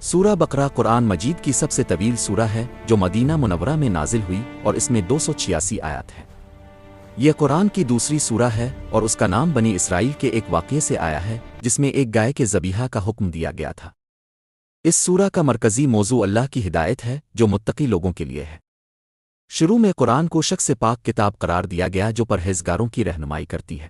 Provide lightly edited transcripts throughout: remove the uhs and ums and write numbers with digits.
سورہ بقرہ قرآن مجید کی سب سے طویل سورہ ہے جو مدینہ منورہ میں نازل ہوئی اور اس میں 286 آیات ہیں۔ یہ قرآن کی دوسری سورہ ہے اور اس کا نام بنی اسرائیل کے ایک واقعے سے آیا ہے جس میں ایک گائے کے ذبیحہ کا حکم دیا گیا تھا۔ اس سورہ کا مرکزی موضوع اللہ کی ہدایت ہے جو متقی لوگوں کے لیے ہے۔ شروع میں قرآن کو شک سے پاک کتاب قرار دیا گیا جو پرہیزگاروں کی رہنمائی کرتی ہے۔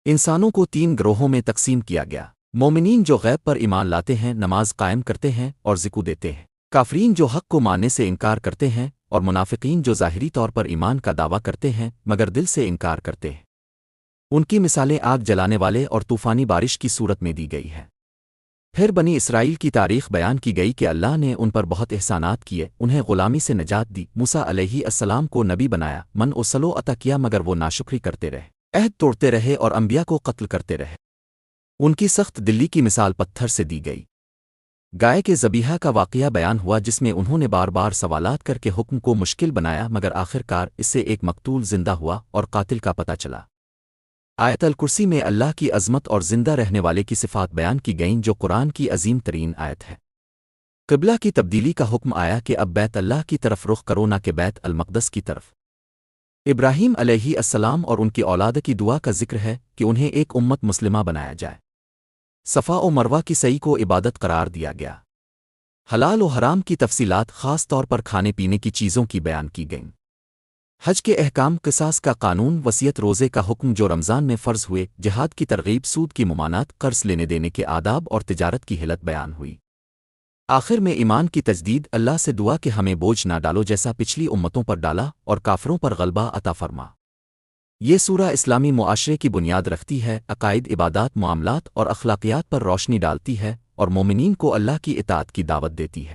انسانوں کو 3 گروہوں میں تقسیم کیا گیا: مومنین جو غیب پر ایمان لاتے ہیں، نماز قائم کرتے ہیں اور زکوٰۃ دیتے ہیں، کافرین جو حق کو ماننے سے انکار کرتے ہیں، اور منافقین جو ظاہری طور پر ایمان کا دعویٰ کرتے ہیں مگر دل سے انکار کرتے ہیں۔ ان کی مثالیں آگ جلانے والے اور طوفانی بارش کی صورت میں دی گئی ہے۔ پھر بنی اسرائیل کی تاریخ بیان کی گئی کہ اللہ نے ان پر بہت احسانات کیے، انہیں غلامی سے نجات دی، موسیٰ علیہ السلام کو نبی بنایا، من و سلو عطا کیا مگر وہ ناشکری کرتے رہے، عہد توڑتے رہے اور انبیاء کو قتل کرتے رہے۔ ان کی سخت دلی کی مثال پتھر سے دی گئی۔ گائے کے ذبیحہ کا واقعہ بیان ہوا جس میں انہوں نے بار بار سوالات کر کے حکم کو مشکل بنایا مگر آخرکار اس سے ایک مقتول زندہ ہوا اور قاتل کا پتہ چلا۔ آیت الکرسی میں اللہ کی عظمت اور زندہ رہنے والے کی صفات بیان کی گئیں جو قرآن کی عظیم ترین آیت ہے۔ قبلہ کی تبدیلی کا حکم آیا کہ اب بیت اللہ کی طرف رخ کرو نہ کہ بیت المقدس کی طرف۔ ابراہیم علیہ السلام اور ان کی اولاد کی دعا کا ذکر ہے کہ انہیں ایک امت مسلمہ بنایا جائے۔ صفا و مروہ کی سعی کو عبادت قرار دیا گیا۔ حلال و حرام کی تفصیلات خاص طور پر کھانے پینے کی چیزوں کی بیان کی گئیں۔ حج کے احکام، قصاص کا قانون، وصیت، روزے کا حکم جو رمضان میں فرض ہوئے، جہاد کی ترغیب، سود کی ممانعت، قرض لینے دینے کے آداب اور تجارت کی حلت بیان ہوئی۔ آخر میں ایمان کی تجدید، اللہ سے دعا کہ ہمیں بوجھ نہ ڈالو جیسا پچھلی امتوں پر ڈالا اور کافروں پر غلبہ عطا فرما۔ یہ سورہ اسلامی معاشرے کی بنیاد رکھتی ہے، عقائد، عبادات، معاملات اور اخلاقیات پر روشنی ڈالتی ہے اور مومنین کو اللہ کی اطاعت کی دعوت دیتی ہے۔